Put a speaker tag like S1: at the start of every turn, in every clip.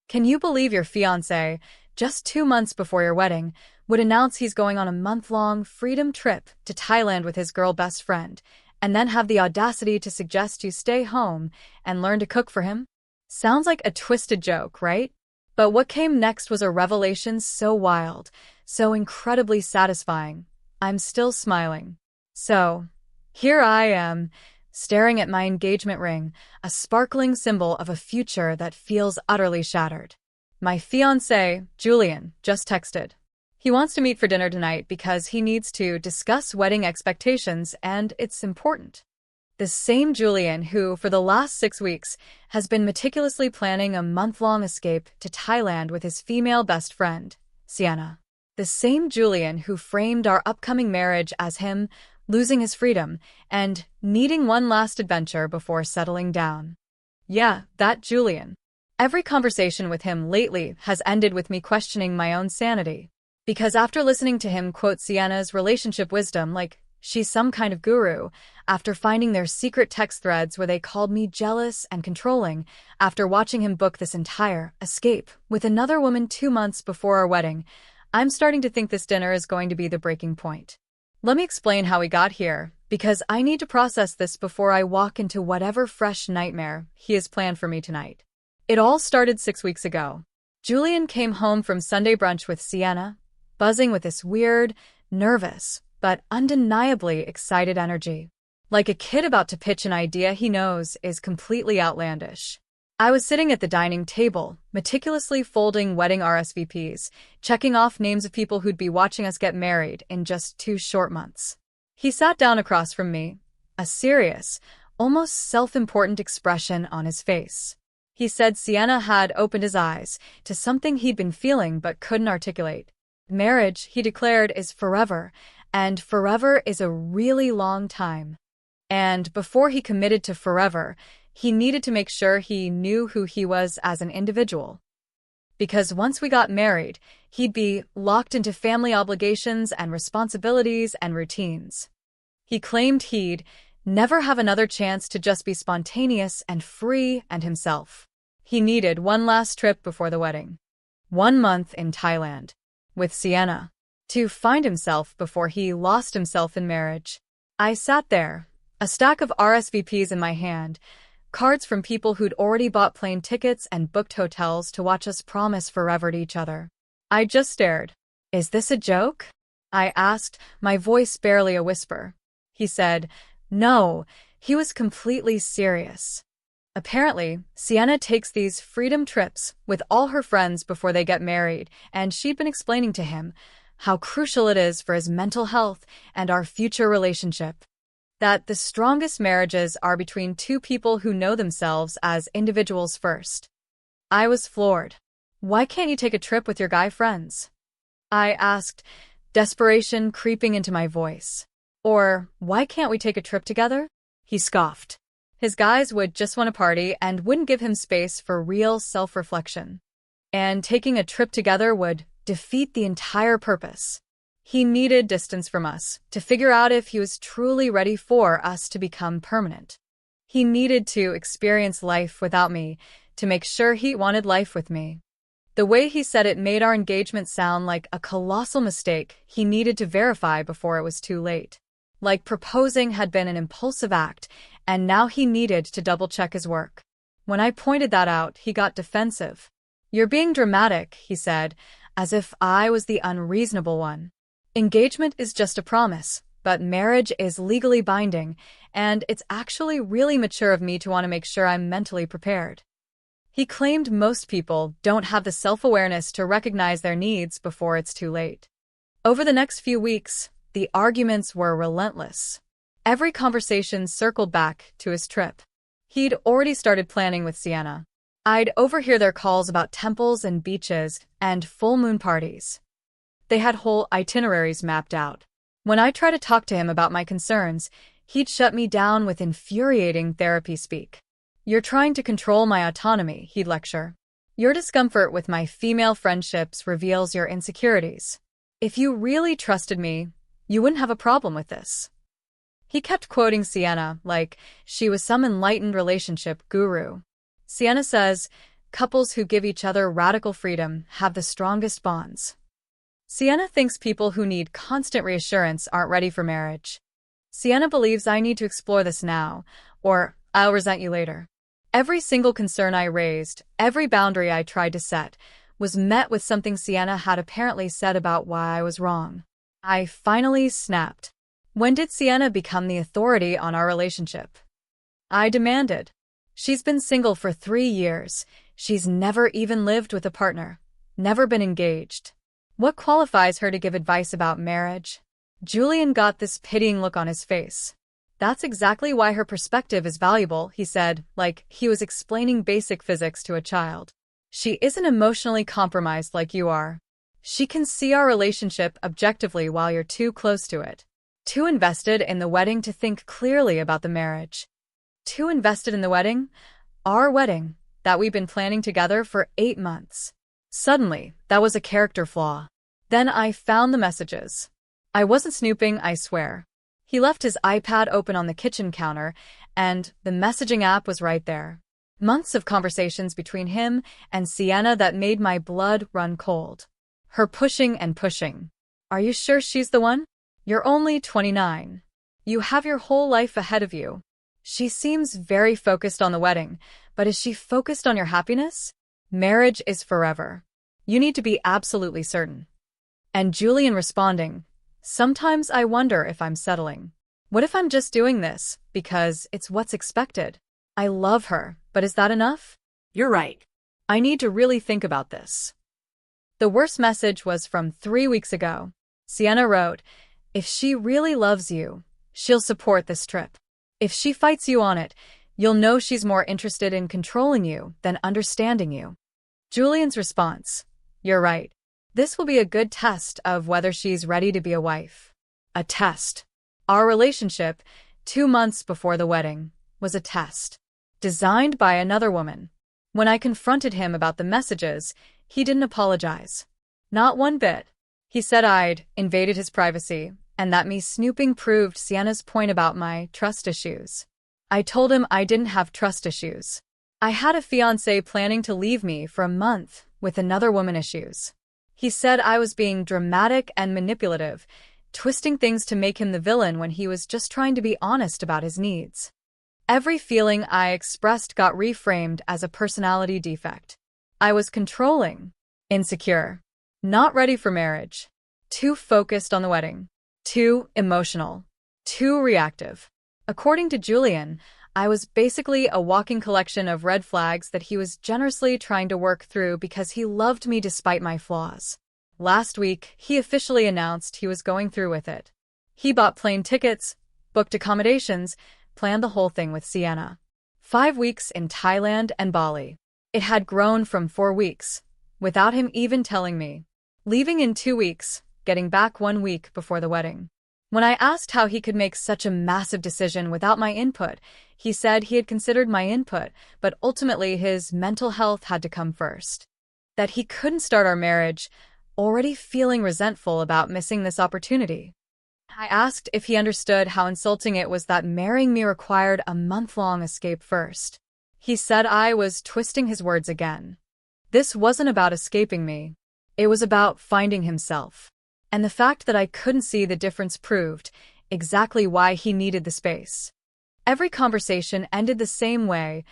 S1: Can you believe your fiancé, just 2 months before your wedding, would announce he's going on a month-long freedom trip to Thailand with his girl best friend, and then have the audacity to suggest you stay home and learn to cook for him? Sounds like a twisted joke, right? But what came next was a revelation so wild, so incredibly satisfying. I'm still smiling. So, here I am, staring at my engagement ring, a sparkling symbol of a future that feels utterly shattered. My fiancé, Julian, just texted. He wants to meet for dinner tonight because he needs to discuss wedding expectations, and it's important. The same Julian who, for the last 6 weeks, has been meticulously planning a month-long escape to Thailand with his female best friend, Sienna. The same Julian who framed our upcoming marriage as him losing his freedom and needing one last adventure before settling down. Yeah, that Julian. Every conversation with him lately has ended with me questioning my own sanity. Because after listening to him quote Sienna's relationship wisdom like she's some kind of guru, after finding their secret text threads where they called me jealous and controlling, after watching him book this entire escape with another woman 2 months before our wedding, I'm starting to think this dinner is going to be the breaking point. Let me explain how we got here, because I need to process this before I walk into whatever fresh nightmare he has planned for me tonight. It all started 6 weeks ago. Julian came home from Sunday brunch with Sienna, buzzing with this weird, nervous, but undeniably excited energy. Like a kid about to pitch an idea he knows is completely outlandish. I was sitting at the dining table, meticulously folding wedding RSVPs, checking off names of people who'd be watching us get married in just 2 short months. He sat down across from me, a serious, almost self-important expression on his face. He said Sienna had opened his eyes to something he'd been feeling but couldn't articulate. Marriage, he declared, is forever, and forever is a really long time. And before he committed to forever, he needed to make sure he knew who he was as an individual. Because once we got married, he'd be locked into family obligations and responsibilities and routines. He claimed he'd never have another chance to just be spontaneous and free and himself. He needed one last trip before the wedding. 1 month in Thailand, with Sienna, to find himself before he lost himself in marriage. I sat there, a stack of RSVPs in my hand, cards from people who'd already bought plane tickets and booked hotels to watch us promise forever to each other. I just stared. Is this a joke? I asked, my voice barely a whisper. He said, no, he was completely serious. Apparently, Sienna takes these freedom trips with all her friends before they get married, and she'd been explaining to him how crucial it is for his mental health and our future relationship. That the strongest marriages are between two people who know themselves as individuals first. I was floored. Why can't you take a trip with your guy friends? I asked, desperation creeping into my voice. Or, why can't we take a trip together? He scoffed. His guys would just want to party and wouldn't give him space for real self-reflection. And taking a trip together would defeat the entire purpose. He needed distance from us to figure out if he was truly ready for us to become permanent. He needed to experience life without me to make sure he wanted life with me. The way he said it made our engagement sound like a colossal mistake he needed to verify before it was too late. Like proposing had been an impulsive act, and now he needed to double-check his work. When I pointed that out, he got defensive. You're being dramatic, he said, as if I was the unreasonable one. Engagement is just a promise, but marriage is legally binding, and it's actually really mature of me to want to make sure I'm mentally prepared. He claimed most people don't have the self-awareness to recognize their needs before it's too late. Over the next few weeks, the arguments were relentless. Every conversation circled back to his trip. He'd already started planning with Sienna. I'd overhear their calls about temples and beaches and full moon parties. They had whole itineraries mapped out. When I tried to talk to him about my concerns, he'd shut me down with infuriating therapy speak. You're trying to control my autonomy, he'd lecture. Your discomfort with my female friendships reveals your insecurities. If you really trusted me, you wouldn't have a problem with this. He kept quoting Sienna like she was some enlightened relationship guru. Sienna says, Couples who give each other radical freedom have the strongest bonds. Sienna thinks people who need constant reassurance aren't ready for marriage. Sienna believes I need to explore this now, or I'll resent you later. Every single concern I raised, every boundary I tried to set, was met with something Sienna had apparently said about why I was wrong. I finally snapped. When did Sienna become the authority on our relationship? I demanded. She's been single for 3 years. She's never even lived with a partner. Never been engaged. What qualifies her to give advice about marriage? Julian got this pitying look on his face. That's exactly why her perspective is valuable, he said, like he was explaining basic physics to a child. She isn't emotionally compromised like you are. She can see our relationship objectively while you're too close to it. Too invested in the wedding to think clearly about the marriage. Too invested in the wedding? Our wedding, that we've been planning together for 8 months. Suddenly, that was a character flaw. Then I found the messages. I wasn't snooping, I swear. He left his iPad open on the kitchen counter, and the messaging app was right there. Months of conversations between him and Sienna that made my blood run cold. Her pushing and pushing. Are you sure she's the one? You're only 29. You have your whole life ahead of you. She seems very focused on the wedding, but is she focused on your happiness? Marriage is forever. You need to be absolutely certain. And Julian responding, sometimes I wonder if I'm settling. What if I'm just doing this because it's what's expected? I love her, but is that enough?
S2: You're right.
S1: I need to really think about this. The worst message was from 3 weeks ago. Sienna wrote, if she really loves you, she'll support this trip. If she fights you on it, you'll know she's more interested in controlling you than understanding you. Julian's response, you're right. This will be a good test of whether she's ready to be a wife. A test. Our relationship, 2 months before the wedding, was a test. Designed by another woman. When I confronted him about the messages, he didn't apologize. Not one bit. He said I'd invaded his privacy, and that me snooping proved Sienna's point about my trust issues. I told him I didn't have trust issues. I had a fiancé planning to leave me for a month with another woman issues. He said I was being dramatic and manipulative, twisting things to make him the villain when he was just trying to be honest about his needs. Every feeling I expressed got reframed as a personality defect. I was controlling, insecure, not ready for marriage, too focused on the wedding, too emotional, too reactive. According to Julian, I was basically a walking collection of red flags that he was generously trying to work through because he loved me despite my flaws. Last week, he officially announced he was going through with it. He bought plane tickets, booked accommodations, planned the whole thing with Sienna. 5 weeks in Thailand and Bali. It had grown from 4 weeks, without him even telling me. Leaving in 2 weeks, getting back 1 week before the wedding. When I asked how he could make such a massive decision without my input, he said he had considered my input, but ultimately his mental health had to come first. That he couldn't start our marriage, already feeling resentful about missing this opportunity. I asked if he understood how insulting it was that marrying me required a month-long escape first. He said I was twisting his words again. This wasn't about escaping me. It was about finding himself. And the fact that I couldn't see the difference proved exactly why he needed the space. Every conversation ended the same way,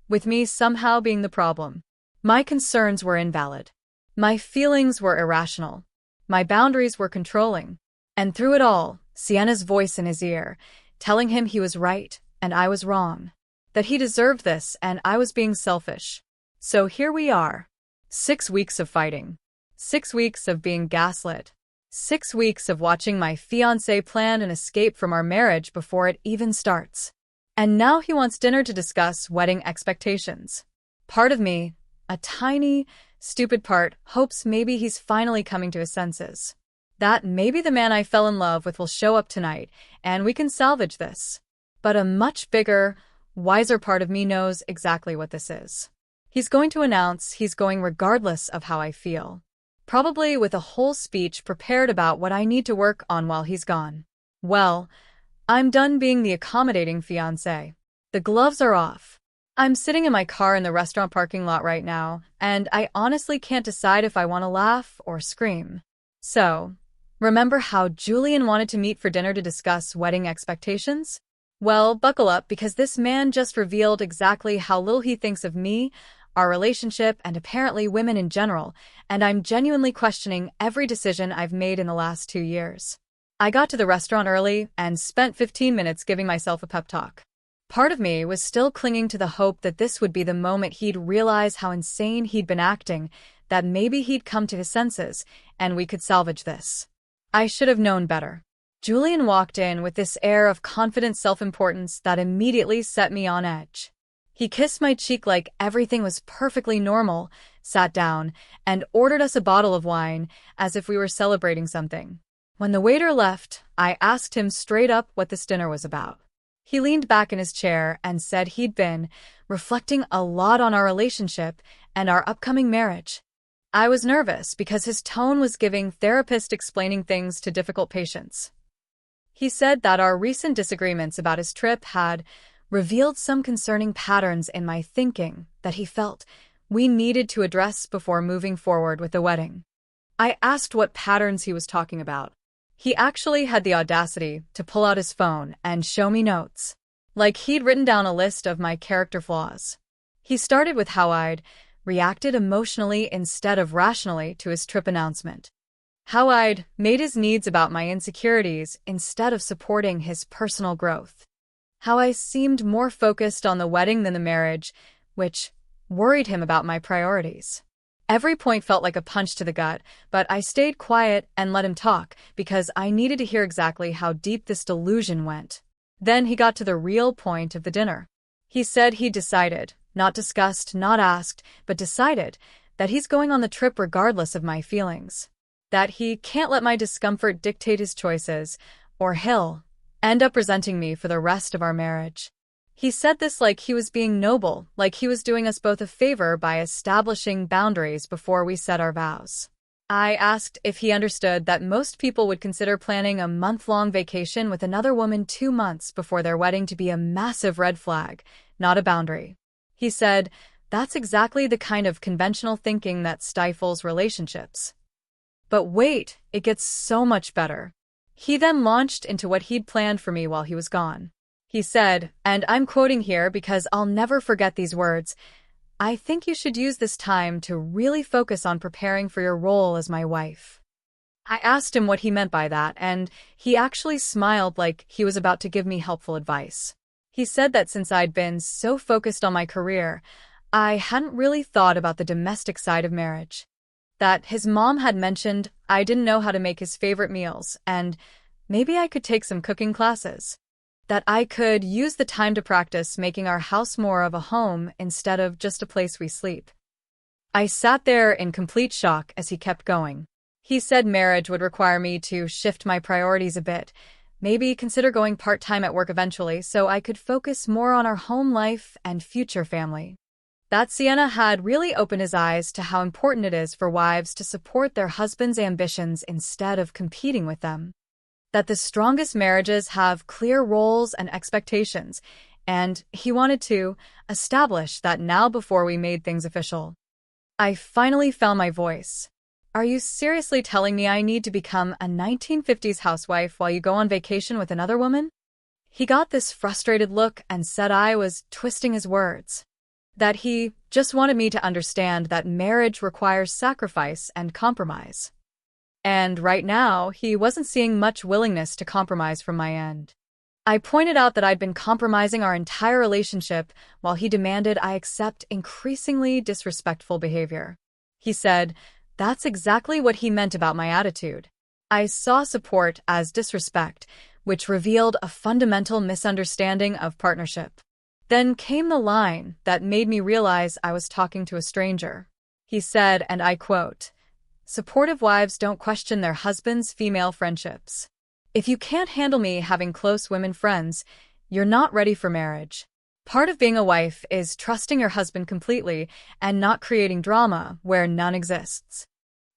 S1: with me somehow being the problem. My concerns were invalid. My feelings were irrational. My boundaries were controlling. And through it all, Sienna's voice in his ear, telling him he was right and I was wrong. That he deserved this and I was being selfish. So here we are. 6 weeks of fighting. 6 weeks of being gaslit. 6 weeks of watching my fiancé plan an escape from our marriage before it even starts. And now he wants dinner to discuss wedding expectations. Part of me, a tiny, stupid part, hopes maybe he's finally coming to his senses. That maybe the man I fell in love with will show up tonight, and we can salvage this. But a much bigger, wiser part of me knows exactly what this is. He's going to announce he's going regardless of how I feel. Probably with a whole speech prepared about what I need to work on while he's gone. Well, I'm done being the accommodating fiancé. The gloves are off. I'm sitting in my car in the restaurant parking lot right now, and I honestly can't decide if I want to laugh or scream. So, remember how Julian wanted to meet for dinner to discuss wedding expectations? Well, buckle up because this man just revealed exactly how little he thinks of me, our relationship, and apparently women in general, and I'm genuinely questioning every decision I've made in the last 2 years. I got to the restaurant early and spent 15 minutes giving myself a pep talk. Part of me was still clinging to the hope that this would be the moment he'd realize how insane he'd been acting, that maybe he'd come to his senses, and we could salvage this. I should have known better. Julian walked in with this air of confident self-importance that immediately set me on edge. He kissed my cheek like everything was perfectly normal, sat down, and ordered us a bottle of wine as if we were celebrating something. When the waiter left, I asked him straight up what this dinner was about. He leaned back in his chair and said he'd been reflecting a lot on our relationship and our upcoming marriage. I was nervous because his tone was giving therapist explaining things to difficult patients. He said that our recent disagreements about his trip had revealed some concerning patterns in my thinking that he felt we needed to address before moving forward with the wedding. I asked what patterns he was talking about. He actually had the audacity to pull out his phone and show me notes, like he'd written down a list of my character flaws. He started with how I'd reacted emotionally instead of rationally to his trip announcement. How I'd made his needs about my insecurities instead of supporting his personal growth. How I seemed more focused on the wedding than the marriage, which worried him about my priorities. Every point felt like a punch to the gut, but I stayed quiet and let him talk because I needed to hear exactly how deep this delusion went. Then he got to the real point of the dinner. He said he decided, not discussed, not asked, but decided that he's going on the trip regardless of my feelings. That he can't let my discomfort dictate his choices, or he'll end up resenting me for the rest of our marriage. He said this like he was being noble, like he was doing us both a favor by establishing boundaries before we said our vows. I asked if he understood that most people would consider planning a month-long vacation with another woman 2 months before their wedding to be a massive red flag, not a boundary. He said, that's exactly the kind of conventional thinking that stifles relationships. But wait, it gets so much better. He then launched into what he'd planned for me while he was gone. He said, and I'm quoting here because I'll never forget these words, I think you should use this time to really focus on preparing for your role as my wife. I asked him what he meant by that, and he actually smiled like he was about to give me helpful advice. He said that since I'd been so focused on my career, I hadn't really thought about the domestic side of marriage. That his mom had mentioned I didn't know how to make his favorite meals, and maybe I could take some cooking classes. That I could use the time to practice making our house more of a home instead of just a place we sleep. I sat there in complete shock as he kept going. He said marriage would require me to shift my priorities a bit, maybe consider going part-time at work eventually so I could focus more on our home life and future family. That Sienna had really opened his eyes to how important it is for wives to support their husbands' ambitions instead of competing with them. That the strongest marriages have clear roles and expectations, and he wanted to establish that now before we made things official. I finally found my voice. Are you seriously telling me I need to become a 1950s housewife while you go on vacation with another woman? He got this frustrated look and said I was twisting his words. That he just wanted me to understand that marriage requires sacrifice and compromise. And right now, he wasn't seeing much willingness to compromise from my end. I pointed out that I'd been compromising our entire relationship while he demanded I accept increasingly disrespectful behavior. He said, that's exactly what he meant about my attitude. I saw support as disrespect, which revealed a fundamental misunderstanding of partnership. Then came the line that made me realize I was talking to a stranger. He said, and I quote, supportive wives don't question their husbands' female friendships. If you can't handle me having close women friends, you're not ready for marriage. Part of being a wife is trusting your husband completely and not creating drama where none exists.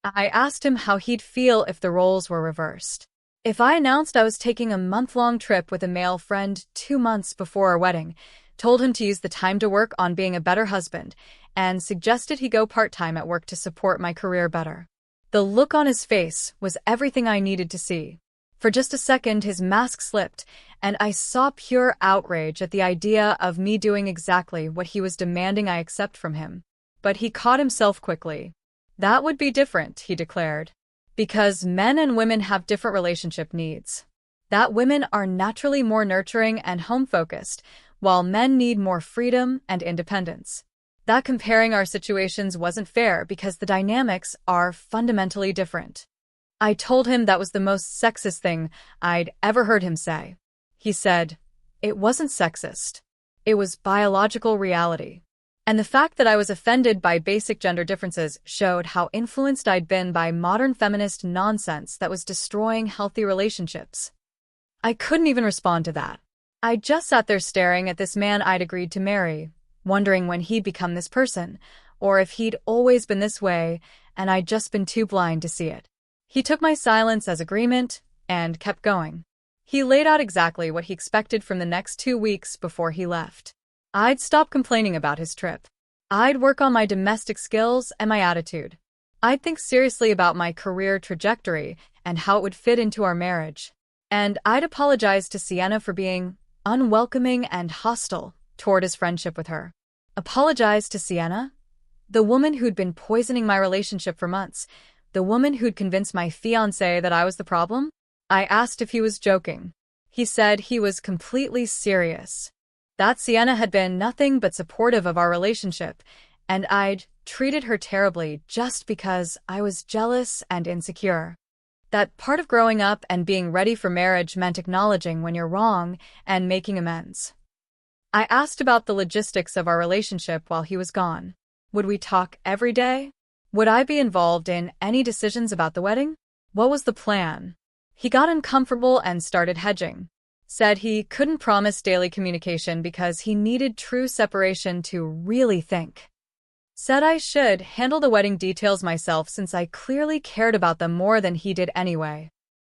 S1: I asked him how he'd feel if the roles were reversed. If I announced I was taking a month-long trip with a male friend 2 months before our wedding, told him to use the time to work on being a better husband, and suggested he go part-time at work to support my career better. The look on his face was everything I needed to see. For just a second, his mask slipped, and I saw pure outrage at the idea of me doing exactly what he was demanding I accept from him. But he caught himself quickly. That would be different, he declared. Because men and women have different relationship needs. That women are naturally more nurturing and home-focused, while men need more freedom and independence. That comparing our situations wasn't fair because the dynamics are fundamentally different. I told him that was the most sexist thing I'd ever heard him say. He said, "It wasn't sexist. It was biological reality." And the fact that I was offended by basic gender differences showed how influenced I'd been by modern feminist nonsense that was destroying healthy relationships. I couldn't even respond to that. I just sat there staring at this man I'd agreed to marry, wondering when he'd become this person, or if he'd always been this way, and I'd just been too blind to see it. He took my silence as agreement and kept going. He laid out exactly what he expected from the next 2 weeks before he left. I'd stop complaining about his trip. I'd work on my domestic skills and my attitude. I'd think seriously about my career trajectory and how it would fit into our marriage. And I'd apologize to Sienna for being unwelcoming and hostile toward his friendship with her. Apologize to Sienna? The woman who'd been poisoning my relationship for months. The woman who'd convinced my fiancé that I was the problem? I asked if he was joking. He said he was completely serious. That Sienna had been nothing but supportive of our relationship, and I'd treated her terribly just because I was jealous and insecure. That part of growing up and being ready for marriage meant acknowledging when you're wrong and making amends. I asked about the logistics of our relationship while he was gone. Would we talk every day? Would I be involved in any decisions about the wedding? What was the plan? He got uncomfortable and started hedging. Said he couldn't promise daily communication because he needed true separation to really think. Said I should handle the wedding details myself since I clearly cared about them more than he did anyway.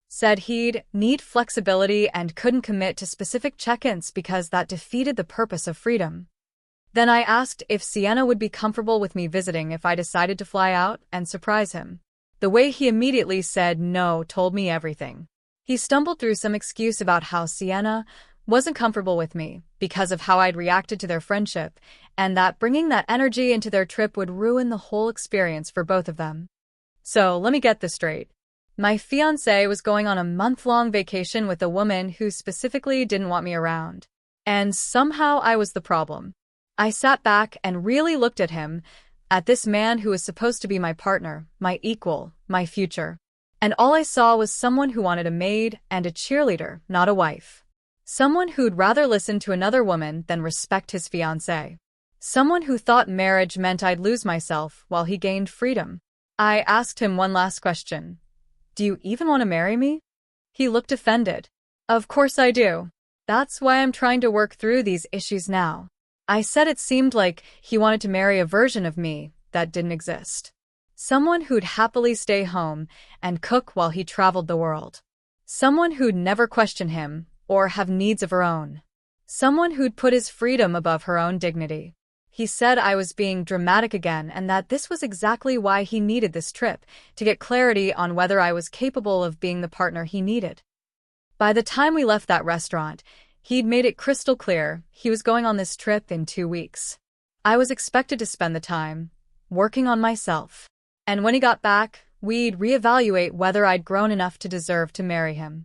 S1: Said he'd need flexibility and couldn't commit to specific check-ins because that defeated the purpose of freedom. Then I asked if Sienna would be comfortable with me visiting if I decided to fly out and surprise him. The way he immediately said no told me everything. He stumbled through some excuse about how Sienna wasn't comfortable with me because of how I'd reacted to their friendship, and that bringing that energy into their trip would ruin the whole experience for both of them. So let me get this straight. My fiancé was going on a month-long vacation with a woman who specifically didn't want me around. And somehow I was the problem. I sat back and really looked at him, at this man who was supposed to be my partner, my equal, my future. And all I saw was someone who wanted a maid and a cheerleader, not a wife. Someone who'd rather listen to another woman than respect his fiancé. Someone who thought marriage meant I'd lose myself while he gained freedom. I asked him one last question. Do you even want to marry me? He looked offended. Of course I do. That's why I'm trying to work through these issues now. I said it seemed like he wanted to marry a version of me that didn't exist. Someone who'd happily stay home and cook while he traveled the world. Someone who'd never question him or have needs of her own. Someone who'd put his freedom above her own dignity. He said I was being dramatic again and that this was exactly why he needed this trip, to get clarity on whether I was capable of being the partner he needed. By the time we left that restaurant, he'd made it crystal clear he was going on this trip in 2 weeks. I was expected to spend the time working on myself. And when he got back, we'd reevaluate whether I'd grown enough to deserve to marry him.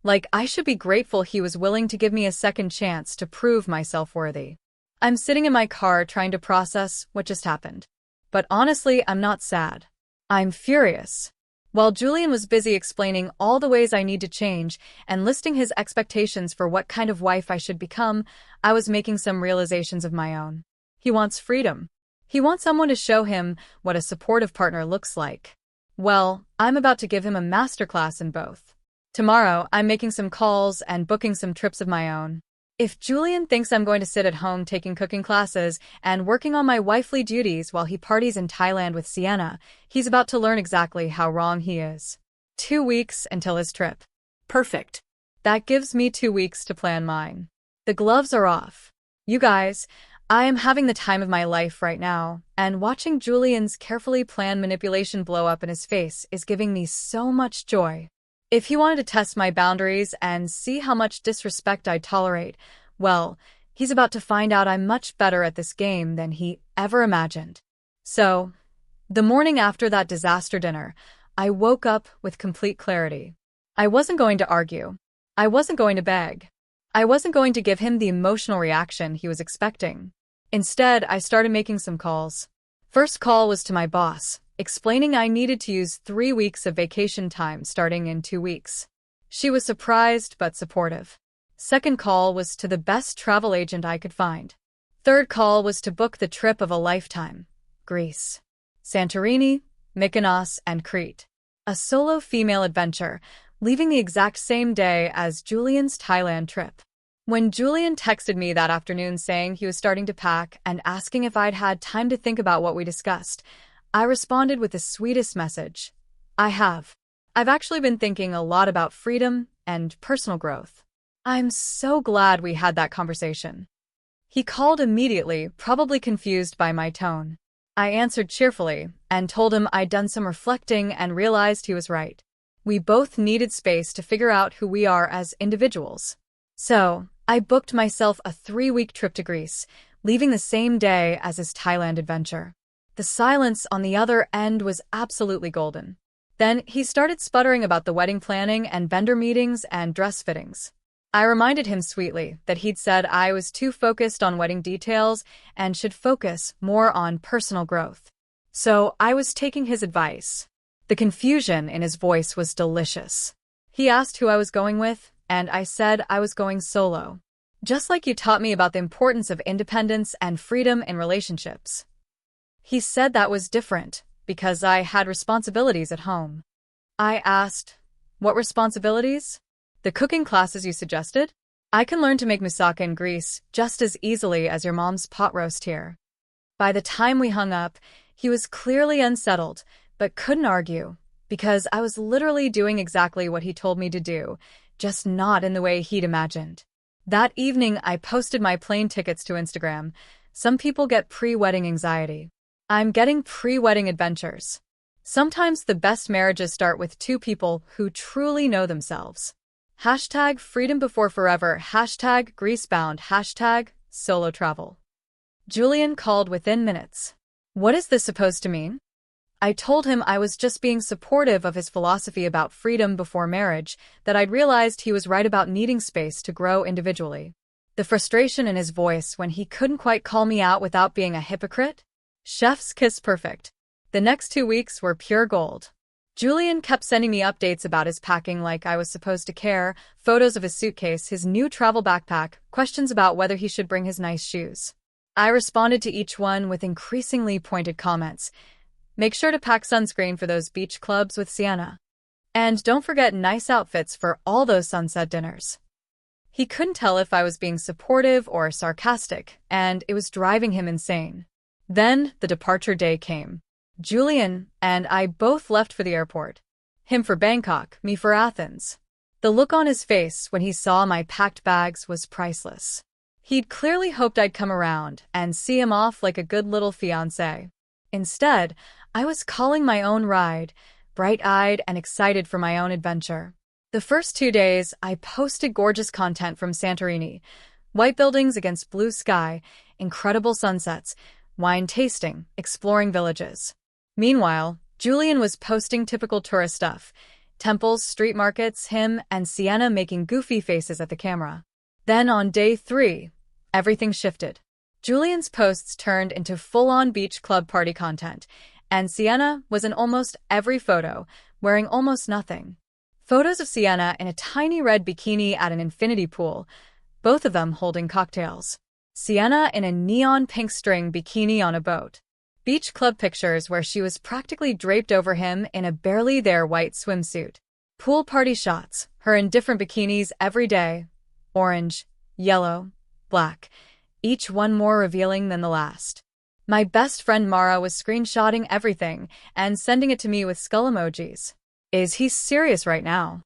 S1: Like I should be grateful he was willing to give me a second chance to prove myself worthy. I'm sitting in my car trying to process what just happened. But honestly, I'm not sad. I'm furious. While Julian was busy explaining all the ways I need to change and listing his expectations for what kind of wife I should become, I was making some realizations of my own. He wants freedom. He wants someone to show him what a supportive partner looks like. Well, I'm about to give him a masterclass in both. Tomorrow, I'm making some calls and booking some trips of my own. If Julian thinks I'm going to sit at home taking cooking classes and working on my wifely duties while he parties in Thailand with Sienna, he's about to learn exactly how wrong he is. 2 weeks until his trip. Perfect. That gives me 2 weeks to plan mine. The gloves are off. You guys, I am having the time of my life right now, and watching Julian's carefully planned manipulation blow up in his face is giving me so much joy. If he wanted to test my boundaries and see how much disrespect I tolerate, well, he's about to find out I'm much better at this game than he ever imagined. So, the morning after that disaster dinner, I woke up with complete clarity. I wasn't going to argue. I wasn't going to beg. I wasn't going to give him the emotional reaction he was expecting. Instead, I started making some calls. First call was to my boss, explaining I needed to use 3 weeks of vacation time starting in 2 weeks. She was surprised but supportive. Second call was to the best travel agent I could find. Third call was to book the trip of a lifetime: Greece, Santorini, Mykonos, and Crete. A solo female adventure, leaving the exact same day as Julian's Thailand trip. When Julian texted me that afternoon saying he was starting to pack and asking if I'd had time to think about what we discussed, I responded with the sweetest message. I have. I've actually been thinking a lot about freedom and personal growth. I'm so glad we had that conversation. He called immediately, probably confused by my tone. I answered cheerfully and told him I'd done some reflecting and realized he was right. We both needed space to figure out who we are as individuals. So, I booked myself a 3-week trip to Greece, leaving the same day as his Thailand adventure. The silence on the other end was absolutely golden. Then he started sputtering about the wedding planning and vendor meetings and dress fittings. I reminded him sweetly that he'd said I was too focused on wedding details and should focus more on personal growth. So I was taking his advice. The confusion in his voice was delicious. He asked who I was going with, and I said I was going solo. Just like you taught me about the importance of independence and freedom in relationships. He said that was different, because I had responsibilities at home. I asked, what responsibilities? The cooking classes you suggested? I can learn to make moussaka in Greece just as easily as your mom's pot roast here. By the time we hung up, he was clearly unsettled, but couldn't argue, because I was literally doing exactly what he told me to do, just not in the way he'd imagined. That evening, I posted my plane tickets to Instagram. Some people get pre-wedding anxiety. I'm getting pre-wedding adventures. Sometimes the best marriages start with 2 people who truly know themselves. Hashtag freedom before forever, hashtag Greecebound, hashtag solo travel. Julian called within minutes. What is this supposed to mean? I told him I was just being supportive of his philosophy about freedom before marriage, that I'd realized he was right about needing space to grow individually. The frustration in his voice when he couldn't quite call me out without being a hypocrite? Chef's kiss perfect. The next 2 weeks were pure gold. Julian kept sending me updates about his packing like I was supposed to care, photos of his suitcase, his new travel backpack, questions about whether he should bring his nice shoes. I responded to each one with increasingly pointed comments. Make sure to pack sunscreen for those beach clubs with Sienna. And don't forget nice outfits for all those sunset dinners. He couldn't tell if I was being supportive or sarcastic, and it was driving him insane. Then the departure day came. Julian and I both left for the airport. Him for Bangkok, me for Athens. The look on his face when he saw my packed bags was priceless. He'd clearly hoped I'd come around and see him off like a good little fiancé. Instead, I was calling my own ride, bright-eyed and excited for my own adventure. The first 2 days, I posted gorgeous content from Santorini. White buildings against blue sky, incredible sunsets, wine tasting, exploring villages. Meanwhile, Julian was posting typical tourist stuff. Temples, street markets, him and Sienna making goofy faces at the camera. Then on day 3, everything shifted. Julian's posts turned into full-on beach club party content, and Sienna was in almost every photo, wearing almost nothing. Photos of Sienna in a tiny red bikini at an infinity pool, both of them holding cocktails. Sienna in a neon pink string bikini on a boat. Beach club pictures where she was practically draped over him in a barely there white swimsuit. Pool party shots, her in different bikinis every day. Orange, yellow, black, each one more revealing than the last. My best friend Mara was screenshotting everything and sending it to me with skull emojis. Is he serious right now?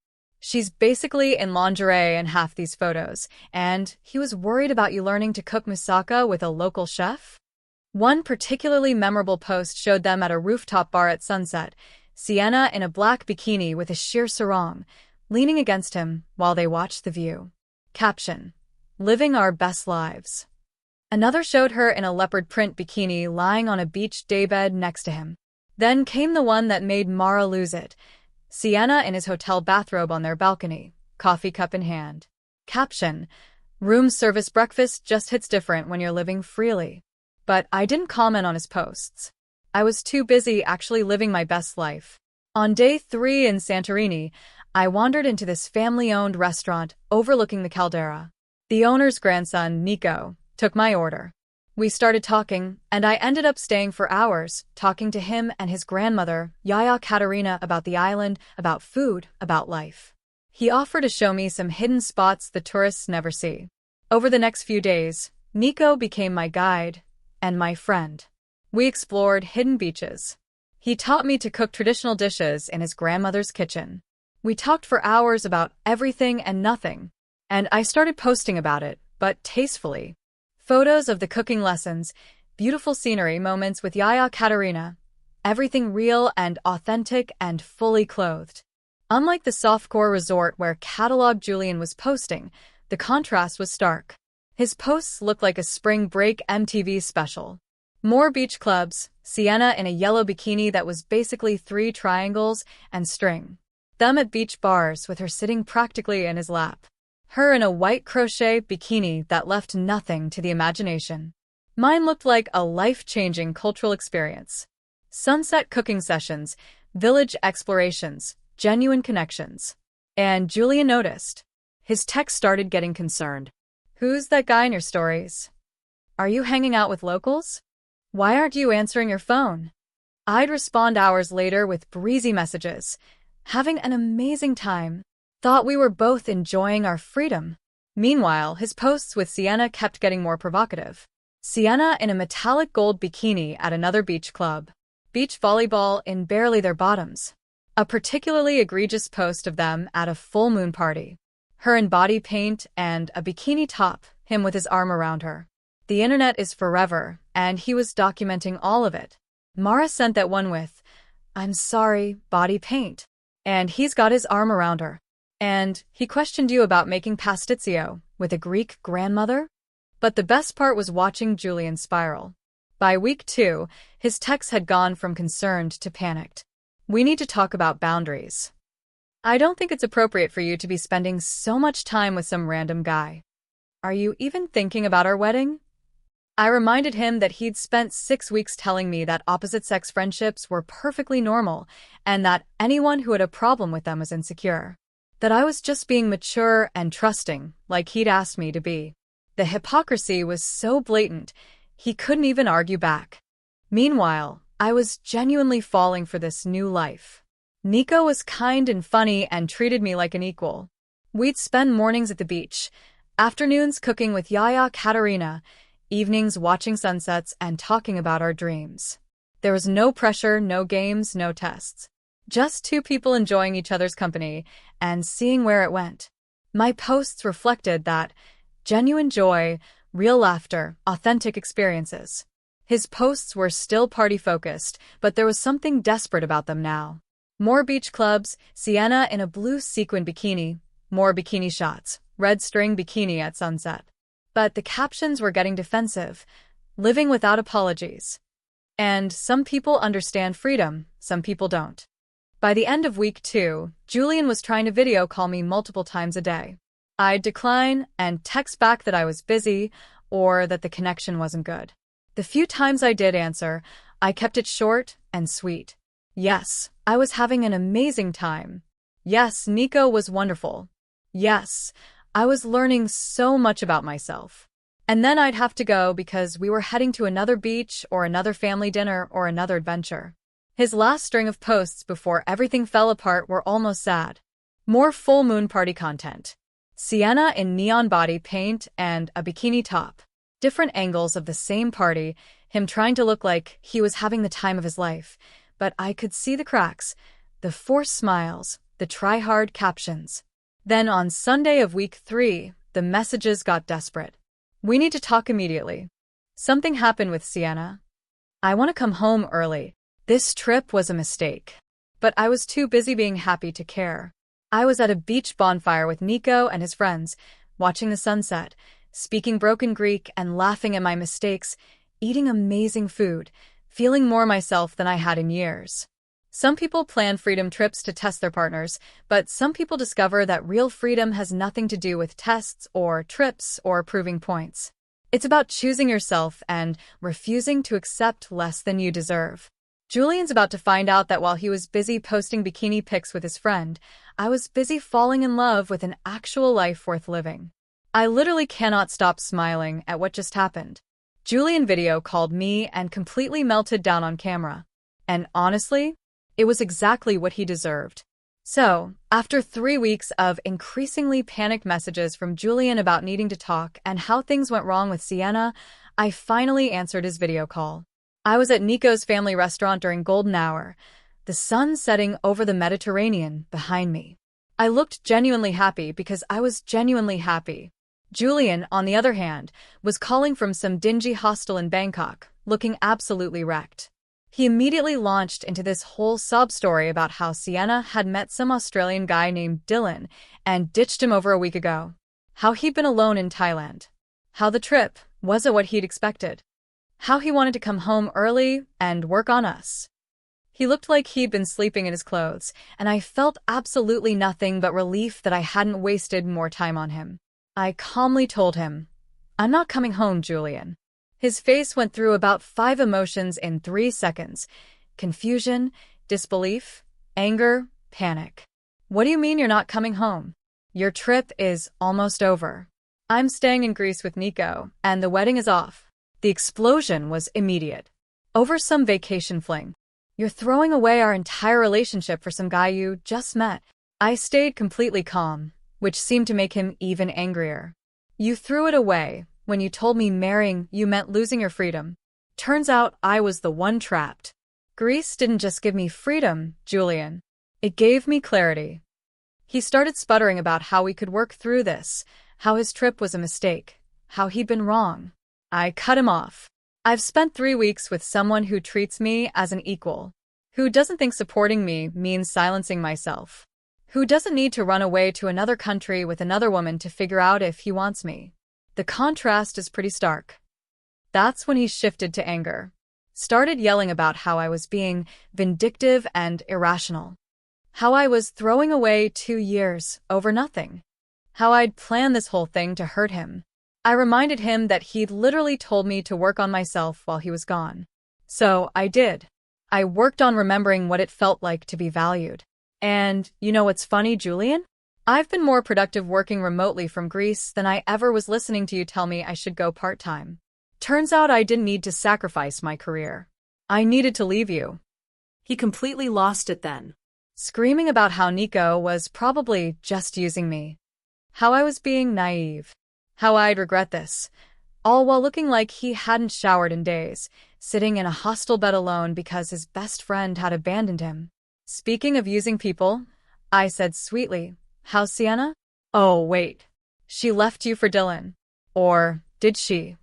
S1: She's basically in lingerie in half these photos, and he was worried about you learning to cook moussaka with a local chef? One particularly memorable post showed them at a rooftop bar at sunset, Sienna in a black bikini with a sheer sarong, leaning against him while they watched the view. Caption: Living our best lives. Another showed her in a leopard print bikini lying on a beach daybed next to him. Then came the one that made Mara lose it. Sienna in his hotel bathrobe on their balcony, coffee cup in hand. Caption: Room service breakfast just hits different when you're living freely. But I didn't comment on his posts. I was too busy actually living my best life. On day 3 in Santorini, I wandered into this family-owned restaurant overlooking the caldera. The owner's grandson, Nico, took my order. We started talking, and I ended up staying for hours, talking to him and his grandmother, Yaya Katerina, about the island, about food, about life. He offered to show me some hidden spots the tourists never see. Over the next few days, Nico became my guide and my friend. We explored hidden beaches. He taught me to cook traditional dishes in his grandmother's kitchen. We talked for hours about everything and nothing, and I started posting about it, but tastefully. Photos of the cooking lessons, beautiful scenery moments with Yaya Katerina, everything real and authentic and fully clothed. Unlike the softcore resort where catalog Julian was posting, the contrast was stark. His posts looked like a spring break MTV special. More beach clubs, Sienna in a yellow bikini that was basically 3 triangles and string. Them at beach bars with her sitting practically in his lap. Her in a white crochet bikini that left nothing to the imagination. Mine looked like a life-changing cultural experience. Sunset cooking sessions, village explorations, genuine connections. And Julian noticed. His text started getting concerned. Who's that guy in your stories? Are you hanging out with locals? Why aren't you answering your phone? I'd respond hours later with breezy messages. Having an amazing time. Thought we were both enjoying our freedom. Meanwhile, his posts with Sienna kept getting more provocative. Sienna in a metallic gold bikini at another beach club. Beach volleyball in barely their bottoms. A particularly egregious post of them at a full moon party. Her in body paint and a bikini top, him with his arm around her. The internet is forever, and he was documenting all of it. Mara sent that one with, "I'm sorry, body paint." And he's got his arm around her. And he questioned you about making pasticcio with a Greek grandmother? But the best part was watching Julian spiral. By week 2, his texts had gone from concerned to panicked. We need to talk about boundaries. I don't think it's appropriate for you to be spending so much time with some random guy. Are you even thinking about our wedding? I reminded him that he'd spent 6 weeks telling me that opposite-sex friendships were perfectly normal and that anyone who had a problem with them was insecure. That I was just being mature and trusting, like he'd asked me to be. The hypocrisy was so blatant, he couldn't even argue back. Meanwhile, I was genuinely falling for this new life. Nico was kind and funny and treated me like an equal. We'd spend mornings at the beach, afternoons cooking with Yaya Katerina, evenings watching sunsets and talking about our dreams. There was no pressure, no games, no tests. Just 2 people enjoying each other's company and seeing where it went. My posts reflected that genuine joy, real laughter, authentic experiences. His posts were still party-focused, but there was something desperate about them now. More beach clubs, Sienna in a blue sequin bikini, more bikini shots, red string bikini at sunset. But the captions were getting defensive, living without apologies. And some people understand freedom, some people don't. By the end of week 2, Julian was trying to video call me multiple times a day. I'd decline and text back that I was busy or that the connection wasn't good. The few times I did answer, I kept it short and sweet. Yes, I was having an amazing time. Yes, Nico was wonderful. Yes, I was learning so much about myself. And then I'd have to go because we were heading to another beach or another family dinner or another adventure. His last string of posts before everything fell apart were almost sad. More full moon party content. Sienna in neon body paint and a bikini top. Different angles of the same party, him trying to look like he was having the time of his life. But I could see the cracks, the forced smiles, the try-hard captions. Then on Sunday of week 3, the messages got desperate. We need to talk immediately. Something happened with Sienna. I want to come home early. This trip was a mistake. But I was too busy being happy to care. I was at a beach bonfire with Nico and his friends, watching the sunset, speaking broken Greek and laughing at my mistakes, eating amazing food, feeling more myself than I had in years. Some people plan freedom trips to test their partners, but some people discover that real freedom has nothing to do with tests or trips or proving points. It's about choosing yourself and refusing to accept less than you deserve. Julian's about to find out that while he was busy posting bikini pics with his friend, I was busy falling in love with an actual life worth living. I literally cannot stop smiling at what just happened. Julian video called me and completely melted down on camera. And honestly, it was exactly what he deserved. So, after 3 weeks of increasingly panicked messages from Julian about needing to talk and how things went wrong with Sienna, I finally answered his video call. I was at Nico's family restaurant during golden hour, the sun setting over the Mediterranean behind me. I looked genuinely happy because I was genuinely happy. Julian, on the other hand, was calling from some dingy hostel in Bangkok, looking absolutely wrecked. He immediately launched into this whole sob story about how Sienna had met some Australian guy named Dylan and ditched him over a week ago. How he'd been alone in Thailand. How the trip wasn't what he'd expected. How he wanted to come home early and work on us. He looked like he'd been sleeping in his clothes, and I felt absolutely nothing but relief that I hadn't wasted more time on him. I calmly told him, "I'm not coming home, Julian." His face went through about 5 emotions in 3 seconds. Confusion, disbelief, anger, panic. "What do you mean you're not coming home? Your trip is almost over. I'm staying in Greece with Nico, and the wedding is off." The explosion was immediate. Over some vacation fling. "You're throwing away our entire relationship for some guy you just met." I stayed completely calm, which seemed to make him even angrier. "You threw it away when you told me marrying you meant losing your freedom. Turns out I was the one trapped. Greece didn't just give me freedom, Julian. It gave me clarity." He started sputtering about how we could work through this, how his trip was a mistake, how he'd been wrong. I cut him off. "I've spent 3 weeks with someone who treats me as an equal, who doesn't think supporting me means silencing myself, who doesn't need to run away to another country with another woman to figure out if he wants me." The contrast is pretty stark. That's when he shifted to anger. Started yelling about how I was being vindictive and irrational. How I was throwing away 2 years over nothing. How I'd planned this whole thing to hurt him. I reminded him that he'd literally told me to work on myself while he was gone. So I did. I worked on remembering what it felt like to be valued. And you know what's funny, Julian? I've been more productive working remotely from Greece than I ever was listening to you tell me I should go part-time. Turns out I didn't need to sacrifice my career. I needed to leave you. He completely lost it then. Screaming about how Nico was probably just using me. How I was being naive. How I'd regret this. All while looking like he hadn't showered in days, sitting in a hostel bed alone because his best friend had abandoned him. "Speaking of using people," I said sweetly, "how's Sienna?" "Oh, wait. She left you for Dylan. Or did she?"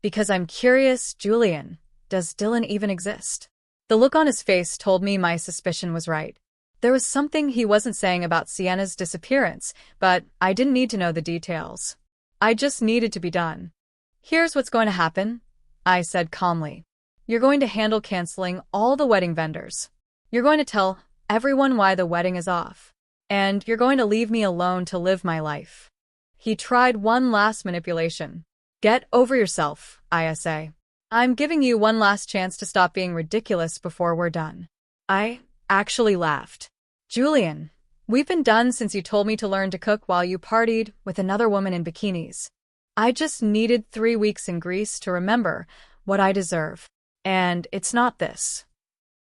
S1: "Because I'm curious, Julian, does Dylan even exist?" The look on his face told me my suspicion was right. There was something he wasn't saying about Sienna's disappearance, but I didn't need to know the details. I just needed to be done. "Here's what's going to happen," I said calmly. "You're going to handle canceling all the wedding vendors. You're going to tell everyone why the wedding is off. And you're going to leave me alone to live my life." He tried one last manipulation. "Get over yourself, ISA. I'm giving you one last chance to stop being ridiculous before we're done." I actually laughed. "Julian, we've been done since you told me to learn to cook while you partied with another woman in bikinis. I just needed 3 weeks in Greece to remember what I deserve. And it's not this.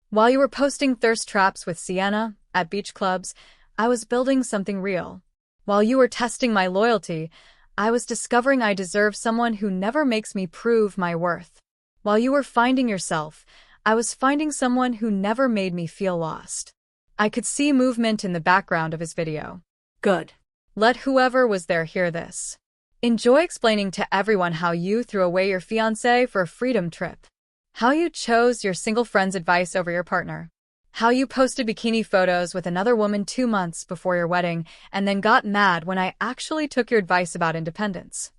S1: While you were posting thirst traps with Sienna at beach clubs, I was building something real. While you were testing my loyalty, I was discovering I deserve someone who never makes me prove my worth. While you were finding yourself, I was finding someone who never made me feel lost." I could see movement in the background of his video. "Good. Let whoever was there hear this. Enjoy explaining to everyone how you threw away your fiancé for a freedom trip. How you chose your single friend's advice over your partner. How you posted bikini photos with another woman 2 months before your wedding and then got mad when I actually took your advice about independence.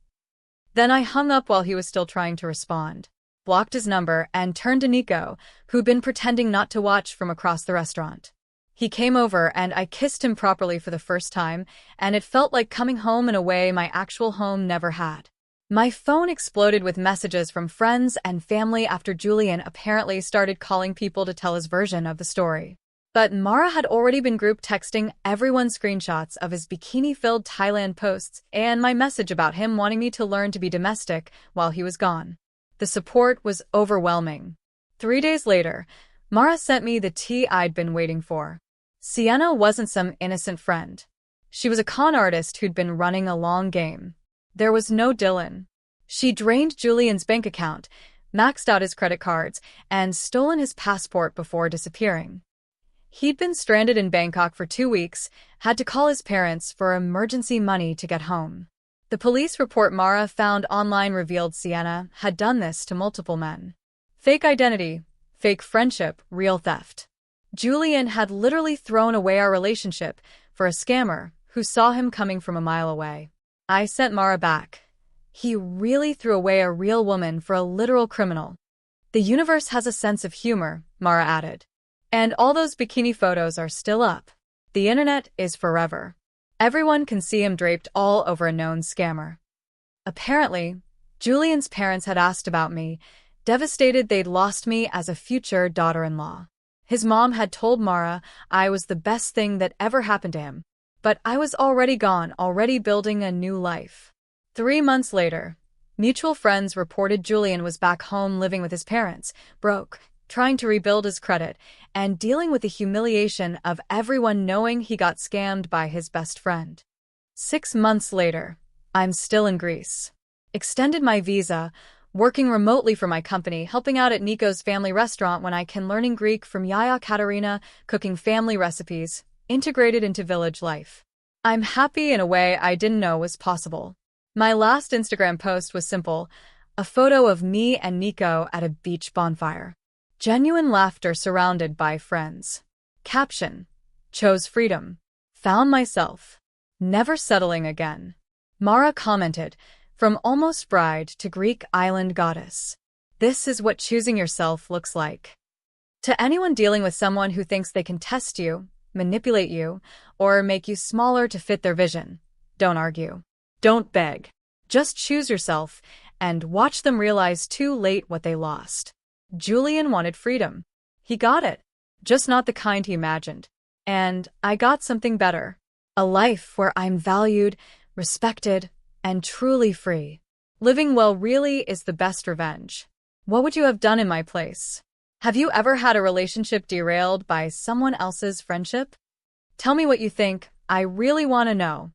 S1: Then I hung up while he was still trying to respond, blocked his number, and turned to Nico, who'd been pretending not to watch from across the restaurant. He came over and I kissed him properly for the first time, and it felt like coming home in a way my actual home never had. My phone exploded with messages from friends and family after Julian apparently started calling people to tell his version of the story. But Mara had already been group texting everyone screenshots of his bikini-filled Thailand posts and my message about him wanting me to learn to be domestic while he was gone. The support was overwhelming. 3 days later, Mara sent me the tea I'd been waiting for. Sienna wasn't some innocent friend. She was a con artist who'd been running a long game. There was no Dylan. She drained Julian's bank account, maxed out his credit cards, and stolen his passport before disappearing. He'd been stranded in Bangkok for 2 weeks, had to call his parents for emergency money to get home. The police report Mara found online revealed Sienna had done this to multiple men. Fake identity, fake friendship, real theft. Julian had literally thrown away our relationship for a scammer who saw him coming from a mile away. I sent Mara back. He really threw away a real woman for a literal criminal. The universe has a sense of humor, Mara added. And all those bikini photos are still up. The internet is forever. Everyone can see him draped all over a known scammer. Apparently, Julian's parents had asked about me, devastated they'd lost me as a future daughter-in-law. His mom had told Mara I was the best thing that ever happened to him. But I was already gone, already building a new life. 3 months later, mutual friends reported Julian was back home living with his parents, broke, trying to rebuild his credit, and dealing with the humiliation of everyone knowing he got scammed by his best friend. 6 months later, I'm still in Greece. Extended my visa, working remotely for my company, helping out at Nico's family restaurant when I can, learning Greek from Yaya Katerina, cooking family recipes, integrated into village life. I'm happy in a way I didn't know was possible. My last Instagram post was simple, a photo of me and Nico at a beach bonfire. Genuine laughter surrounded by friends. Caption: chose freedom. Found myself. Never settling again. Mara commented, from almost bride to Greek island goddess. This is what choosing yourself looks like. To anyone dealing with someone who thinks they can test you, manipulate you, or make you smaller to fit their vision, don't argue. Don't beg. Just choose yourself and watch them realize too late what they lost. Julian wanted freedom. He got it. Just not the kind he imagined. And I got something better. A life where I'm valued, respected, and truly free. Living well really is the best revenge. What would you have done in my place? Have you ever had a relationship derailed by someone else's friendship? Tell me what you think. I really want to know.